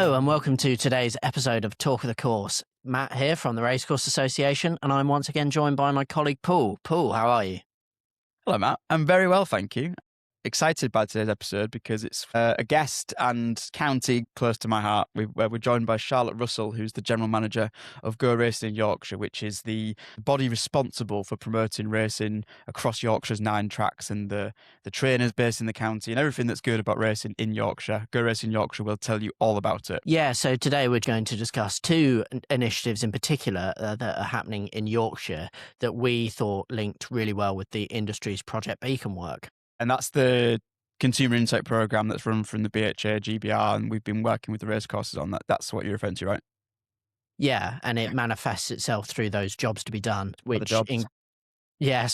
Hello and welcome to today's episode of Talk of the Course. Matt here from the Racecourse Association, and I'm once again joined by my colleague Paul. Paul, how are you? Hello, Matt. I'm very well, thank you. Excited by today's episode because it's a guest and county close to my heart. We're joined by Charlotte Russell, who's the General Manager of Go Racing in Yorkshire, which is the body responsible for promoting racing across Yorkshire's 9 tracks and the trainers based in the county and everything that's good about racing in Yorkshire. Go Racing Yorkshire will tell you all about it. Yeah, so today we're going to discuss 2 initiatives in particular that are happening in Yorkshire that we thought linked really well with the industry's Project Beacon work. And that's the consumer insight program that's run from the BHA, GBR, and we've been working with the racecourses on that. That's what you're referring to, right? Yeah, and it manifests itself through those jobs to be done, which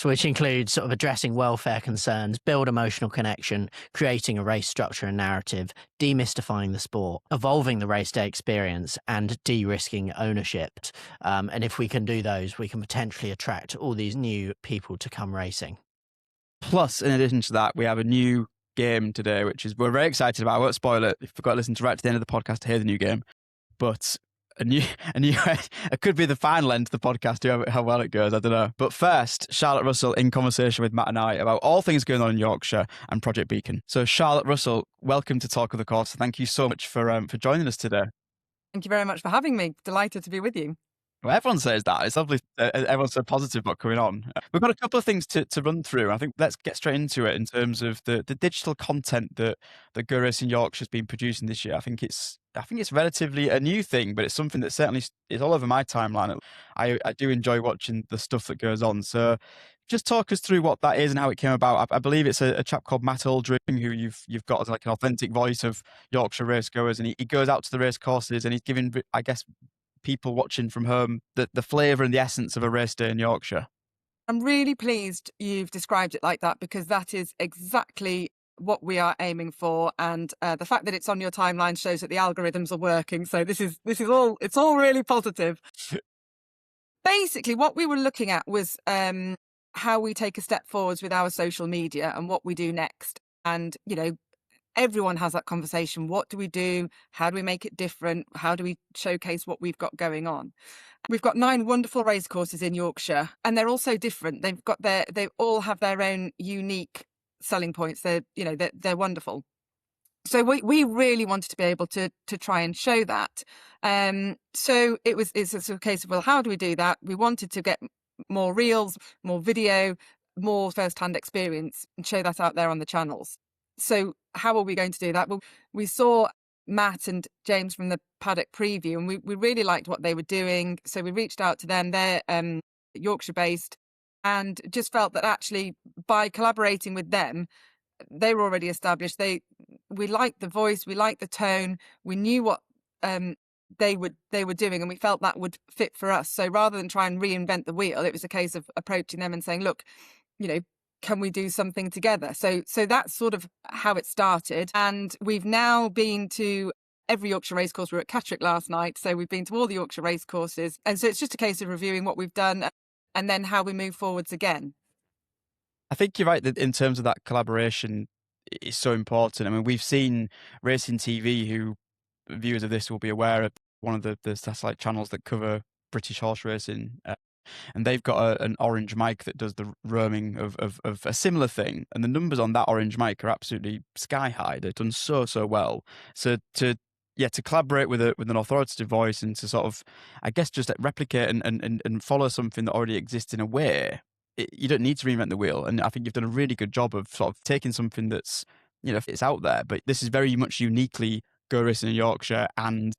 which includes sort of addressing welfare concerns, build emotional connection, creating a race structure and narrative, demystifying the sport, evolving the race day experience, and de-risking ownership. And if we can do those, we can potentially attract all these new people to come racing. Plus, in addition to that, we have a new game today, which is we're very excited about. I won't spoil it. If you've got to listen to right to the end of the podcast to hear the new game. But it could be the final end to the podcast, how well it goes, I don't know. But first, Charlotte Russell in conversation with Matt and I about all things going on in Yorkshire and Project Beacon. So Charlotte Russell, welcome to Talk of the Course. Thank you so much for joining us today. Thank you very much for having me. Delighted to be with you. Well, everyone says that. It's lovely. Everyone's so positive about coming on. We've got a couple of things to run through. I think let's get straight into it in terms of the digital content that Go Racing Yorkshire has been producing this year. I think it's relatively a new thing, but it's something that certainly is all over my timeline. I do enjoy watching the stuff that goes on. So just talk us through what that is and how it came about. I believe it's a chap called Matt Aldrin, who you've got as like an authentic voice of Yorkshire racegoers, and he goes out to the race courses and he's giving, I guess, people watching from home the flavour and the essence of a race day in Yorkshire. I'm really pleased you've described it like that, because that is exactly what we are aiming for, and the fact that it's on your timeline shows that the algorithms are working. So this is all really positive. Basically, what we were looking at was how we take a step forwards with our social media and what we do next. And everyone has that conversation. What do we do? How do we make it different? How do we showcase what we've got going on? We've got 9 wonderful racecourses in Yorkshire, and they're all so different. They all have their own unique selling points. They're wonderful. So we really wanted to be able to try and show that. So it's a case of, well, how do we do that? We wanted to get more reels, more video, more first-hand experience, and show that out there on the channels. So how are we going to do that? Well, we saw Matt and James from the paddock preview, and we really liked what they were doing. So we reached out to them. They're Yorkshire based, and just felt that actually by collaborating with them, they were already established. We liked the voice, we liked the tone, we knew what they were doing, and we felt that would fit for us. So rather than try and reinvent the wheel, it was a case of approaching them and saying, look, can we do something together? So that's sort of how it started. And we've now been to every Yorkshire racecourse. We were at Catterick last night, so we've been to all the Yorkshire racecourses. And so it's just a case of reviewing what we've done and then how we move forwards again. I think you're right that in terms of that collaboration is so important. I mean, we've seen Racing TV, who viewers of this will be aware of, one of the satellite channels that cover British horse racing. And they've got an orange mic that does the roaming of a similar thing. And the numbers on that orange mic are absolutely sky high. They've done so well. So to collaborate with an authoritative voice and to sort of, I guess, just replicate and follow something that already exists in a way, you don't need to reinvent the wheel. And I think you've done a really good job of sort of taking something that's, it's out there, but this is very much uniquely Go Racing in Yorkshire and,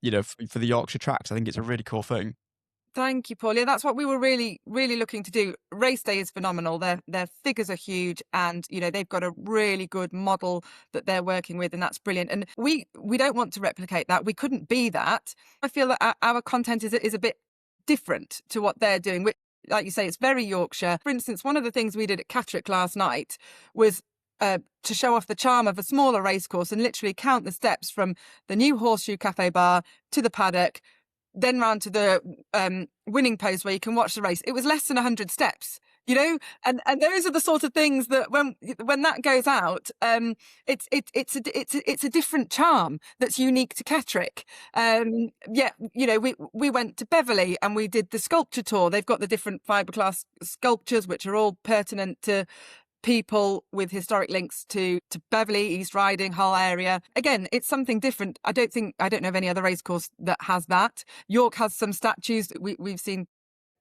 for the Yorkshire tracks. I think it's a really cool thing. Thank you, Paul. Yeah, that's what we were really, really looking to do. Race day is phenomenal. Their figures are huge, and they've got a really good model that they're working with, and that's brilliant. And we don't want to replicate that. We couldn't be that. I feel that our content is a bit different to what they're doing. Which, like you say, it's very Yorkshire. For instance, one of the things we did at Catterick last night was to show off the charm of a smaller racecourse and literally count the steps from the new Horseshoe Cafe bar to the paddock, then round to the winning post where you can watch the race. It was less than 100 steps. and those are the sort of things that when that goes out, it's a different charm that's unique to Catterick. We went to Beverley and we did the sculpture tour. They've got the different fiberglass sculptures, which are all pertinent to people with historic links to Beverley, East Riding, Hull area. Again, it's something different. I don't know of any other racecourse that has that. York has some statues. We've seen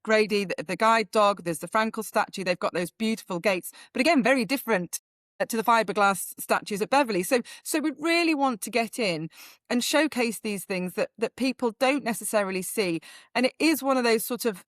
Grady, the guide dog. There's the Frankel statue. They've got those beautiful gates, but again, very different to the fiberglass statues at Beverley. So we really want to get in and showcase these things that people don't necessarily see. And it is one of those sort of,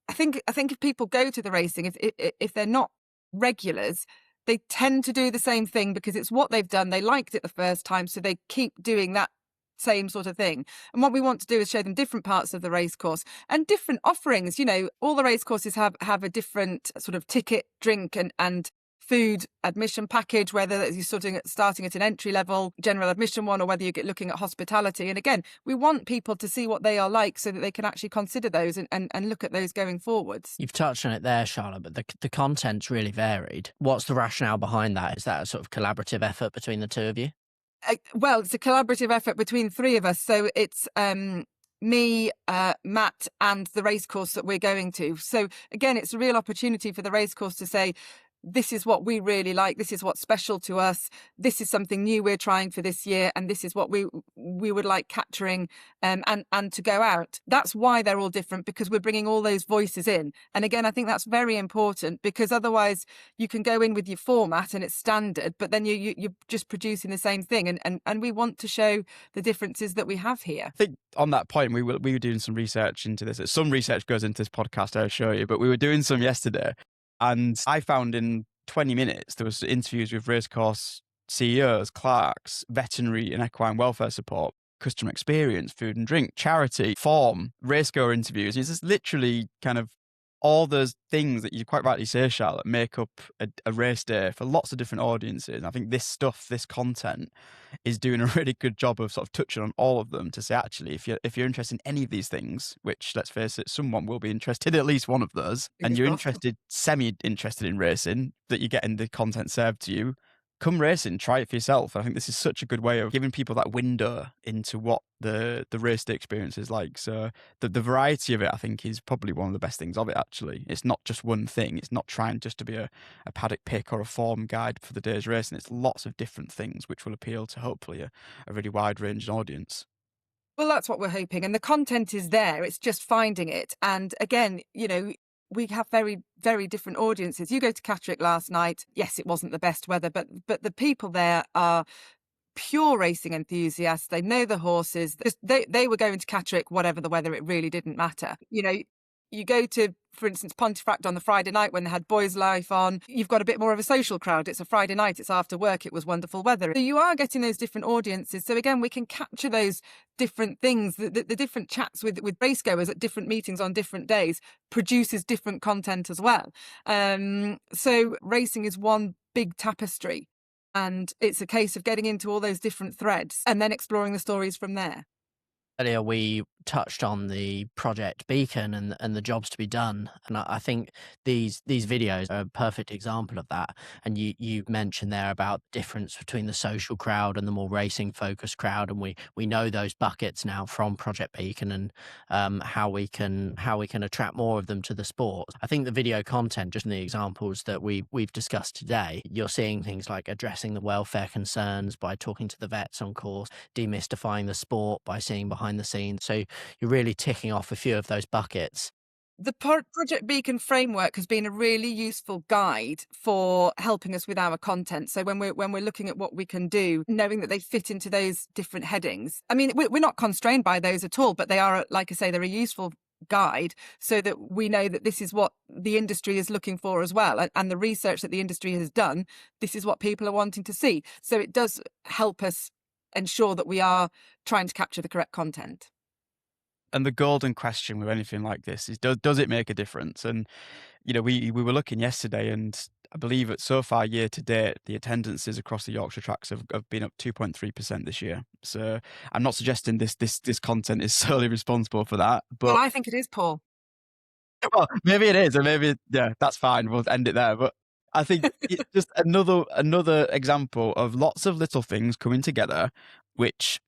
I think if people go to the racing, if they're not regulars, they tend to do the same thing because it's what they've done. They liked it the first time, so they keep doing that same sort of thing. And what we want to do is show them different parts of the racecourse and different offerings. All the racecourses have a different sort of ticket, drink and food admission package, whether you're starting at an entry level general admission one or whether you're looking at hospitality. And again, we want people to see what they are like so that they can actually consider those and look at those going forwards. You've touched on it there, Charlotte, but the content's really varied. What's the rationale behind that? Is that a sort of collaborative effort between the two of you? Well, it's a collaborative effort between three of us. So it's me, Matt, and the racecourse that we're going to. So again, it's a real opportunity for the racecourse to say, this is what we really like. This is what's special to us. This is something new we're trying for this year. And this is what we would like capturing and to go out. That's why they're all different, because we're bringing all those voices in. And again, I think that's very important, because otherwise you can go in with your format and it's standard, but then you're just producing the same thing. And we want to show the differences that we have here. I think on that point, we were doing some research into this. Some research goes into this podcast, I'll show you, but we were doing some yesterday. And I found in 20 minutes, there was interviews with racecourse CEOs, clerks, veterinary and equine welfare support, customer experience, food and drink, charity, form, racegoer interviews. It's just literally kind of all those things that you quite rightly say, Charlotte, make up a race day for lots of different audiences. And I think this content is doing a really good job of sort of touching on all of them to say, actually, if you're interested in any of these things, which, let's face it, someone will be interested in at least one of those, and you're semi-interested in racing, that you're getting the content served to you, come racing, try it for yourself. I think this is such a good way of giving people that window into what the race day experience is like. So the variety of it, I think, is probably one of the best things of it, actually. It's not just one thing. It's not trying just to be a paddock pick or a form guide for the day's racing. It's lots of different things which will appeal to hopefully a really wide-ranged audience. Well, that's what we're hoping. And the content is there. It's just finding it. And again, we have very, very different audiences. You go to Catterick last night. Yes, it wasn't the best weather, but the people there are pure racing enthusiasts. They know the horses. They were going to Catterick, whatever the weather, it really didn't matter. You go to, for instance, Pontefract on the Friday night when they had Boys Life on, you've got a bit more of a social crowd. It's a Friday night, it's after work, it was wonderful weather. So you are getting those different audiences. So again, we can capture those different things, the different chats with racegoers at different meetings on different days produces different content as well. So racing is one big tapestry, and it's a case of getting into all those different threads and then exploring the stories from there. Earlier, we touched on the Project Beacon and the jobs to be done. And I think these videos are a perfect example of that. And you mentioned there about the difference between the social crowd and the more racing focused crowd. And we know those buckets now from Project Beacon and how we can attract more of them to the sport. I think the video content, just in the examples that we've discussed today, you're seeing things like addressing the welfare concerns by talking to the vets on course, demystifying the sport by seeing behind the scenes. So you're really ticking off a few of those buckets. The Project Beacon framework has been a really useful guide for helping us with our content. So when we're looking at what we can do, knowing that they fit into those different headings. I mean, we're not constrained by those at all, but they are, like I say, they're a useful guide so that we know that this is what the industry is looking for as well. And the research that the industry has done, this is what people are wanting to see. So it does help us ensure that we are trying to capture the correct content. And the golden question with anything like this is, does it make a difference? And, we were looking yesterday, and I believe that so far year to date, the attendances across the Yorkshire tracks have been up 2.3% this year. So I'm not suggesting this content is solely responsible for that. But well, I think it is, Paul. Well, maybe it is, and maybe, yeah, that's fine. We'll end it there. But I think it's just another example of lots of little things coming together, which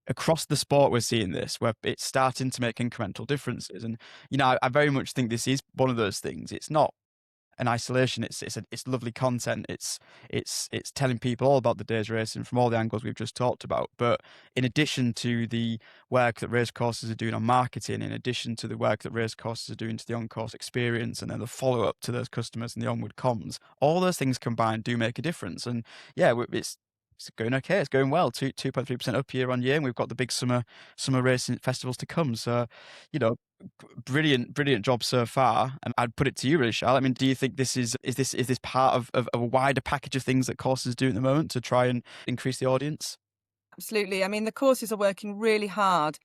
across the sport we're seeing this, where it's starting to make incremental differences. And I very much think this is one of those things. It's not in isolation. It's lovely content. It's telling people all about the day's racing from all the angles we've just talked about. But in addition to the work that racecourses are doing on marketing, in addition to the work that racecourses are doing to the on-course experience, and then the follow-up to those customers and the onward comms, all those things combined do make a difference. And yeah, it's going okay. It's going well. 2.3% up year on year, and we've got the big summer racing festivals to come. So, brilliant job so far. And I'd put it to you, really, Charlotte. I mean, do you think this is this part of a wider package of things that courses do at the moment to try and increase the audience? Absolutely. I mean, the courses are working really hard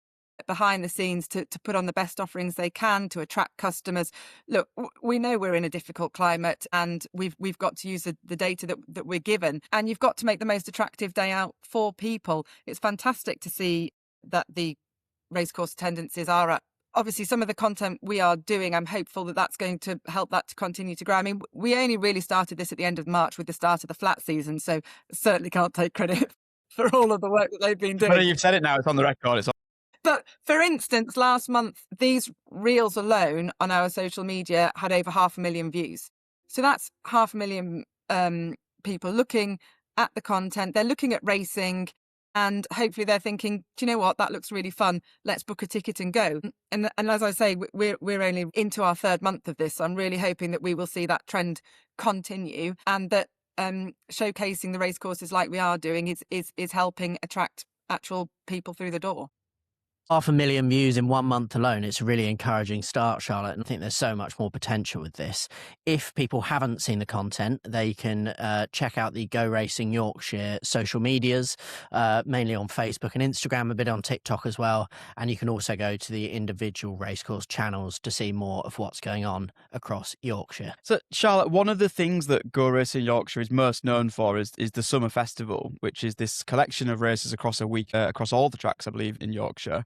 behind the scenes to put on the best offerings they can to attract customers. Look, we know we're in a difficult climate, and we've got to use the data that we're given, and you've got to make the most attractive day out for people. It's fantastic to see that the racecourse attendances are up. Obviously, some of the content we are doing, I'm hopeful that that's going to help that to continue to grow. I mean, we only really started this at the end of March with the start of the flat season, so certainly can't take credit for all of the work that they've been doing. But you've said it now, it's on the record. But for instance, last month, these reels alone on our social media had over 500,000 views. So that's 500,000 people looking at the content. They're looking at racing, and hopefully they're thinking, do you know what? That looks really fun. Let's book a ticket and go. And as I say, we're only into our third month of this. So I'm really hoping that we will see that trend continue, and that showcasing the race courses like we are doing is helping attract actual people through the door. 500,000 views in 1 month alone. It's a really encouraging start, Charlotte, and I think there's so much more potential with this. If people haven't seen the content, they can check out the Go Racing Yorkshire social medias, mainly on Facebook and Instagram, a bit on TikTok as well. And you can also go to the individual racecourse channels to see more of what's going on across Yorkshire. So, Charlotte, one of the things that Go Racing Yorkshire is most known for is the Summer Festival, which is this collection of races across a week, across all the tracks, I believe, in Yorkshire.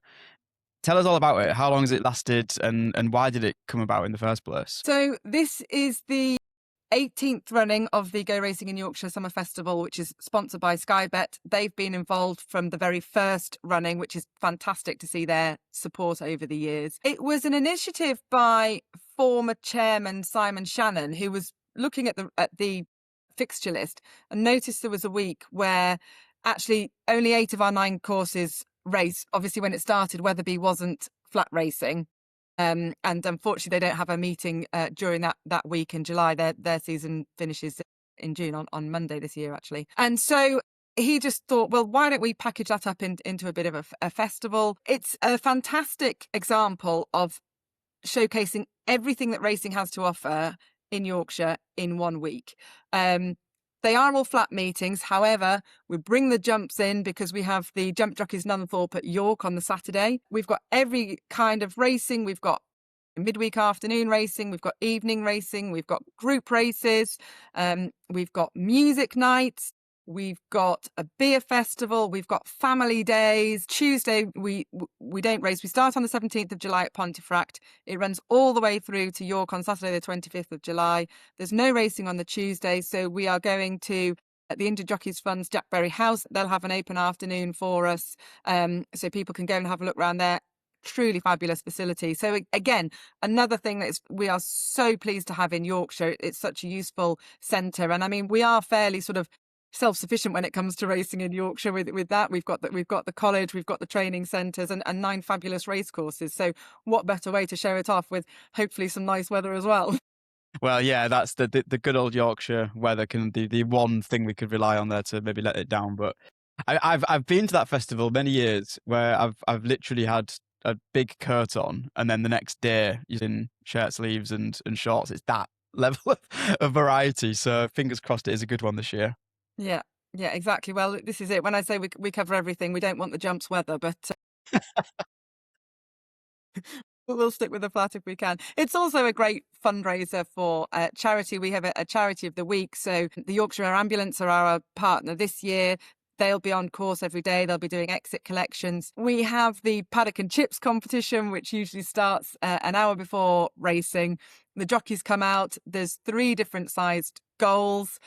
Tell us all about it. How long has it lasted, and why did it come about in the first place? So this is the 18th running of the Go Racing in Yorkshire Summer Festival, which is sponsored by Sky Bet. They've been involved from the very first running, which is fantastic to see their support over the years. It was an initiative by former chairman Simon Shannon, who was looking at the fixture list and noticed there was a week where actually only 8 of our 9 courses race. Obviously, when it started, Wetherby wasn't flat racing, and unfortunately they don't have a meeting during that week in July. Their season finishes in June, on Monday this year, actually. And so he just thought, well, why don't we package that up into a bit of a festival? It's a fantastic example of showcasing everything that racing has to offer in Yorkshire in 1 week. They are all flat meetings. However, we bring the jumps in because we have the Jump Jockeys Nunthorpe at York on the Saturday. We've got every kind of racing. We've got midweek afternoon racing. We've got evening racing. We've got group races. We've got music nights. We've got a beer festival. We've got family days. Tuesday, we don't race. We start on the 17th of July at Pontefract. It runs all the way through to York on Saturday, the 25th of July. There's no racing on the Tuesday. So we are going to at the Injured Jockeys Fund's Jackberry House. They'll have an open afternoon for us. So people can go and have a look around there. Truly fabulous facility. So again, another thing that we are so pleased to have in Yorkshire. It's such a useful centre. And I mean, we are fairly sort of self-sufficient when it comes to racing in Yorkshire with that. We've got the college, we've got the training centres, and 9 fabulous race courses. So what better way to show it off with hopefully some nice weather as well? Well, yeah, that's the good old Yorkshire weather can be the one thing we could rely on there to maybe let it down. But I've been to that festival many years where I've literally had a big coat on, and then the next day you're in shirt sleeves and shorts. It's that level of variety. So fingers crossed it is a good one this year. Yeah, exactly. Well, this is it. When I say we cover everything, we don't want the jumps weather, but we'll stick with the flat if we can. It's also a great fundraiser for charity. We have a charity of the week. So the Yorkshire Ambulance are our partner this year. They'll be on course every day. They'll be doing exit collections. We have the paddock and chips competition, which usually starts an hour before racing. The jockeys come out. There's 3 different sized goals,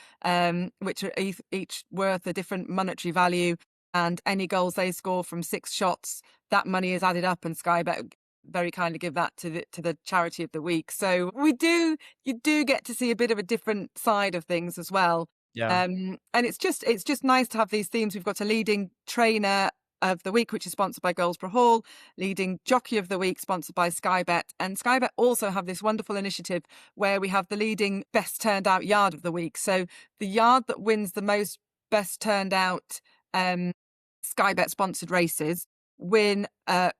which are each worth a different monetary value. And any goals they score from 6 shots, that money is added up, and Sky Bet very kindly give that to the charity of the week. So you do get to see a bit of a different side of things as well. Yeah. And it's just nice to have these themes. We've got a leading trainer of the week, which is sponsored by Goldsborough Hall, leading jockey of the week sponsored by Sky Bet, and Sky Bet also have this wonderful initiative where we have the leading best turned out yard of the week. So the yard that wins the most best turned out Sky Bet sponsored races win a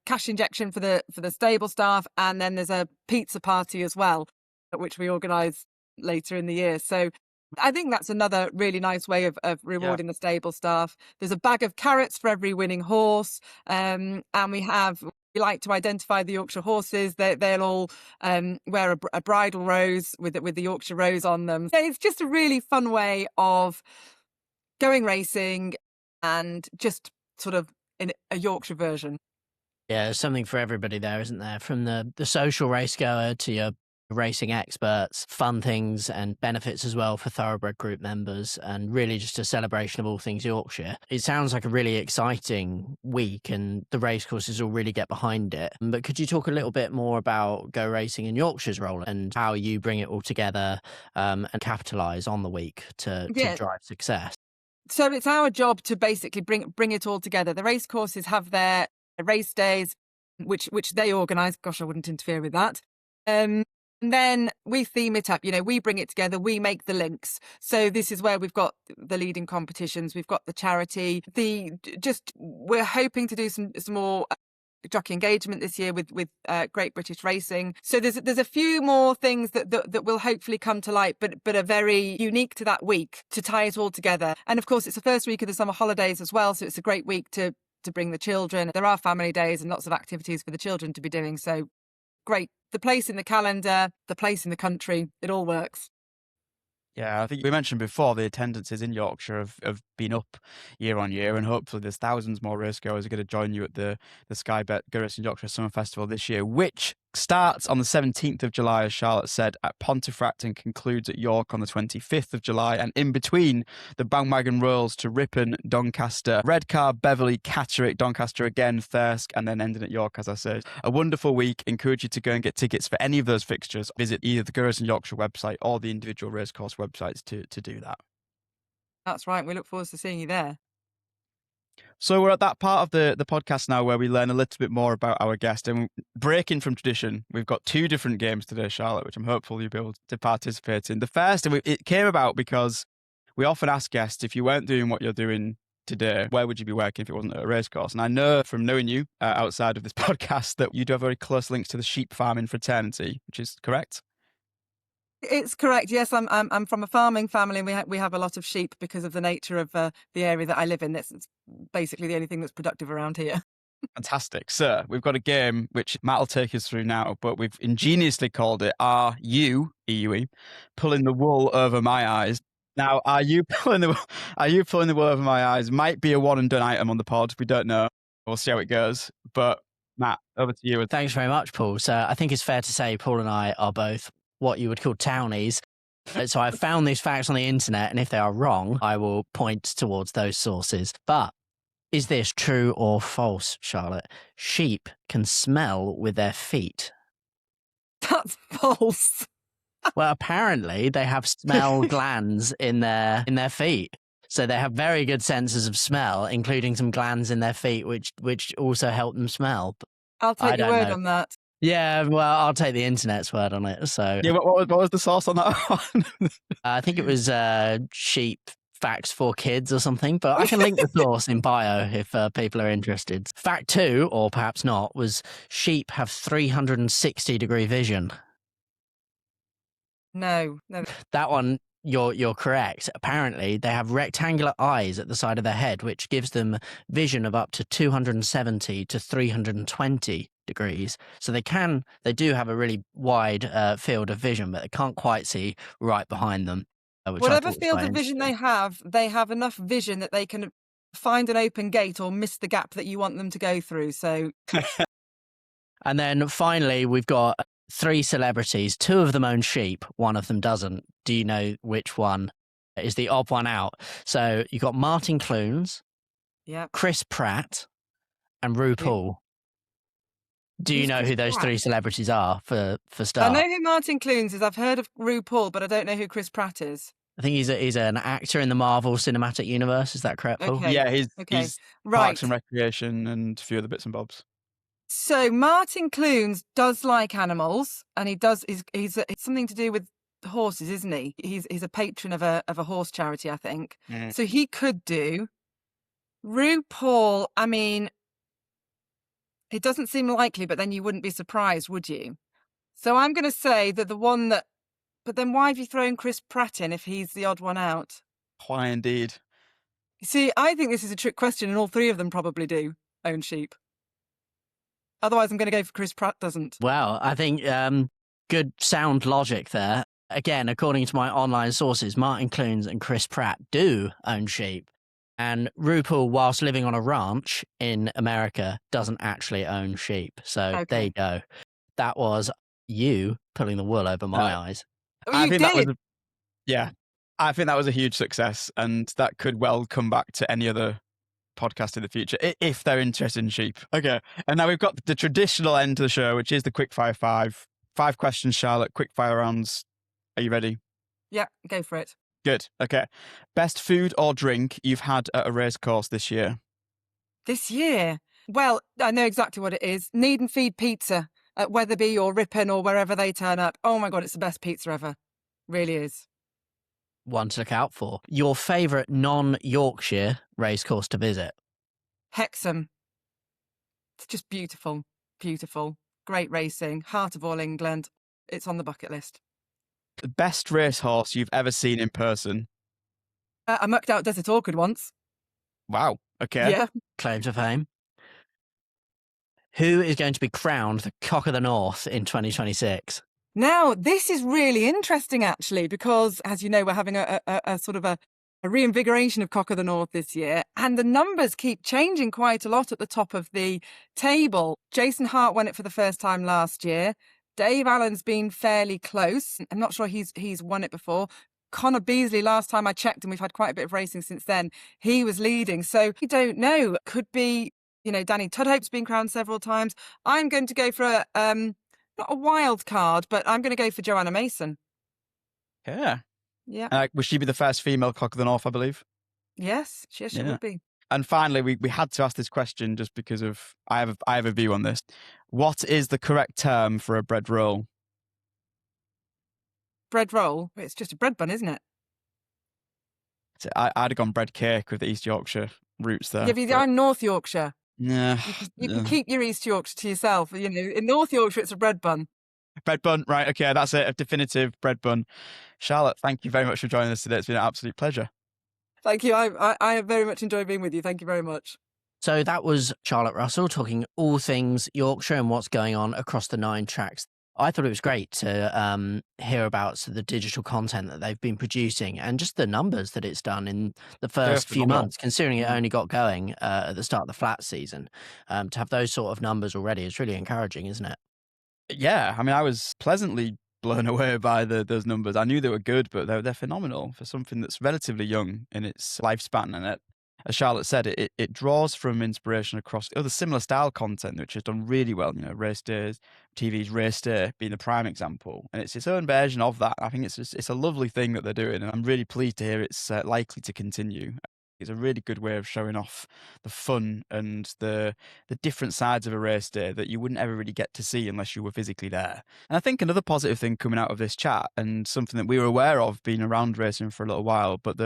cash injection for the stable staff, and then there's a pizza party as well, which we organise later in the year. So I think that's another really nice way of rewarding the stable staff. There's a bag of carrots for every winning horse, and we like to identify the Yorkshire horses. They'll all wear a bridle rose with the Yorkshire rose on them. It's just a really fun way of going racing, and just sort of in a Yorkshire version. Yeah, there's something for everybody there, isn't there? From the social race goer to your racing experts, fun things and benefits as well for thoroughbred group members, and really just a celebration of all things Yorkshire. It sounds like a really exciting week, and the racecourses will really get behind it. But could you talk a little bit more about Go Racing in Yorkshire's role and how you bring it all together and capitalise on the week to drive success? So it's our job to basically bring it all together. The racecourses have their race days, which they organise. Gosh, I wouldn't interfere with that. And then we theme it up. We bring it together. We make the links. So this is where we've got the leading competitions. We've got the charity. We're hoping to do some more jockey engagement this year with Great British Racing. So there's a few more things that will hopefully come to light, but are very unique to that week to tie it all together. And of course, it's the first week of the summer holidays as well, so it's a great week to bring the children. There are family days and lots of activities for the children to be doing. So great. The place in the calendar, the place in the country, it all works. Yeah, I think we mentioned before the attendances in Yorkshire have been up year on year, and hopefully there's thousands more racegoers are going to join you at the Sky Bet Go Racing Yorkshire Summer Festival this year, which starts on the 17th of July, as Charlotte said, at Pontefract, and concludes at York on the 25th of July. And in between, the bandwagon rolls to Ripon, Doncaster, Redcar, Beverley, Catterick, Doncaster again, Thirsk, and then ending at York, as I said. A wonderful week. Encourage you to go and get tickets for any of those fixtures. Visit either the Go Racing Yorkshire website or the individual racecourse websites to do that. That's right. We look forward to seeing you there. So we're at that part of the podcast now where we learn a little bit more about our guest, and breaking from tradition, we've got 2 different games today, Charlotte, which I'm hopeful you'll be able to participate in. The first, and it came about because we often ask guests, if you weren't doing what you're doing today, where would you be working if it wasn't at a racecourse? And I know from knowing you outside of this podcast that you do have very close links to the sheep farming fraternity, which is correct? It's correct. Yes, I'm from a farming family, and we have a lot of sheep because of the nature of the area that I live in. It's basically the only thing that's productive around here. Fantastic. So we've got a game which Matt will take us through now, but we've ingeniously called it Are You, EUE, Pulling the Wool Over My Eyes. Now, are you pulling the wool over my eyes? Might be a one and done item on the pod. We don't know. We'll see how it goes. But Matt, over to you. Thanks very much, Paul. So I think it's fair to say Paul and I are both what you would call townies. So I've found these facts on the internet, and if they are wrong, I will point towards those sources. But is this true or false, Charlotte? Sheep can smell with their feet. That's false. Well, apparently they have smell glands in their feet. So they have very good senses of smell, including some glands in their feet, which also help them smell. I'll take your word on that. Yeah, well, I'll take the internet's word on it. So yeah, what was the source on that one? I think it was sheep facts for kids or something, but I can link the source in bio if people are interested. Fact 2, or perhaps not, was sheep have 360-degree vision. No. That one, you're correct. Apparently, they have rectangular eyes at the side of their head, which gives them vision of up to 270 to 320 degrees. So they do have a really wide field of vision, but they can't quite see right behind them. Whatever field of vision they have enough vision that they can find an open gate or miss the gap that you want them to go through. So, And then finally, we've got 3 celebrities. 2 of them own sheep, one of them doesn't. Do you know which one is the odd one out? So you've got Martin Clunes, yeah. Chris Pratt, and RuPaul. Do you Who's know Chris who those Pratt? 3 celebrities are for I start? know who Martin Clunes is. I've heard of RuPaul, but I don't know who Chris Pratt is. I think he's an actor in the Marvel Cinematic Universe. Is that correct, Paul? Okay. Yeah, Okay. he's Right. Parks and Recreation and a few other bits and bobs. So Martin Clunes does like animals, and he's something to do with horses, isn't he? He's a patron of a horse charity, I think. Mhm. So he could do. RuPaul, I mean, it doesn't seem likely, but then you wouldn't be surprised, would you? So I'm going to say that the one that. But then why have you thrown Chris Pratt in if he's the odd one out? Why indeed? See, I think this is a trick question, and all 3 of them probably do own sheep. Otherwise, I'm going to go for Chris Pratt doesn't. Well, I think good sound logic there. Again, according to my online sources, Martin Clunes and Chris Pratt do own sheep. And RuPaul, whilst living on a ranch in America, doesn't actually own sheep. So there you go. That was you pulling the wool over my eyes. Oh, I you think did. that was I think that was a huge success, and that could well come back to any other podcast in the future if they're interested in sheep. Okay, and now we've got the traditional end to the show, which is the quickfire 5. 5 questions, Charlotte. Quickfire rounds. Are you ready? Yeah, go for it. Good. Okay. Best food or drink you've had at a racecourse this year? This year? Well, I know exactly what it is. Need and Feed Pizza at Wetherby or Ripon or wherever they turn up. Oh my God, it's the best pizza ever. Really is. One to look out for. Your favourite non-Yorkshire racecourse to visit? Hexham. It's just beautiful. Beautiful. Great racing. Heart of all England. It's on the bucket list. The best racehorse you've ever seen in person? I mucked out Desert Orchid once. Wow. Okay. Yeah. Claim to fame. Who is going to be crowned the Cock of the North in 2026? Now, this is really interesting, actually, because, as you know, we're having a sort of a reinvigoration of Cock of the North this year, and the numbers keep changing quite a lot at the top of the table. Jason Hart won it for the first time last year. Dave Allen's been fairly close. I'm not sure he's won it before. Connor Beasley, last time I checked, and we've had quite a bit of racing since then, he was leading. So we don't know. Could be, Danny Tudhope's been crowned several times. I'm going to go for not a wild card, but I'm going to go for Joanna Mason. Yeah. Yeah. Will she be the first female Cock of the North, I believe? Yes, she would be. And finally, we had to ask this question just because of I have a view on this. What is the correct term for a bread roll? Bread roll? It's just a bread bun, isn't it? I'd have gone bread cake with the East Yorkshire roots there. Yeah, but I'm North Yorkshire. Yeah. You can keep your East Yorkshire to yourself. In North Yorkshire, it's a bread bun. Bread bun, right? Okay, that's it. A definitive bread bun. Charlotte, thank you very much for joining us today. It's been an absolute pleasure. Thank you. I have very much enjoyed being with you. Thank you very much. So that was Charlotte Russell talking all things Yorkshire and what's going on across the 9 tracks. I thought it was great to hear about the digital content that they've been producing and just the numbers that it's done in the first few months, considering it only got going at the start of the flat season. To have those sort of numbers already is really encouraging, isn't it? Yeah, I mean, I was pleasantly blown away by those numbers. I knew they were good, but they're phenomenal for something that's relatively young in its lifespan. And as Charlotte said, it draws from inspiration across other similar style content, which has done really well. Race days, TV's Race Day being the prime example, and it's its own version of that. I think it's a lovely thing that they're doing, and I'm really pleased to hear it's likely to continue. It's a really good way of showing off the fun and the different sides of a race day that you wouldn't ever really get to see unless you were physically there. And I think another positive thing coming out of this chat, and something that we were aware of being around racing for a little while, but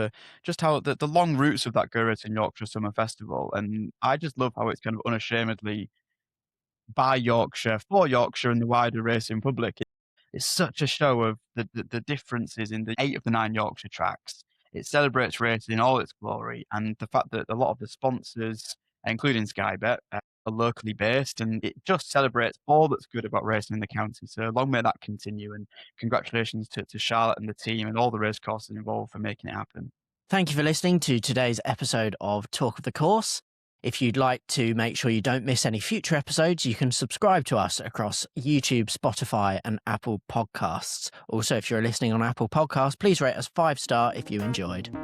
just how the long roots of that Go Racing Yorkshire Summer Festival, and I just love how it's kind of unashamedly by Yorkshire, for Yorkshire and the wider racing public. It's such a show of the differences in the 8 of the 9 Yorkshire tracks. It celebrates racing in all its glory, and the fact that a lot of the sponsors, including Sky Bet, are locally based, and it just celebrates all that's good about racing in the county. So long may that continue, and congratulations to Charlotte and the team and all the race courses involved for making it happen. Thank you for listening to today's episode of Talk of the Course. If you'd like to make sure you don't miss any future episodes, you can subscribe to us across YouTube, Spotify, and Apple Podcasts. Also, if you're listening on Apple Podcasts, please rate us 5-star if you enjoyed.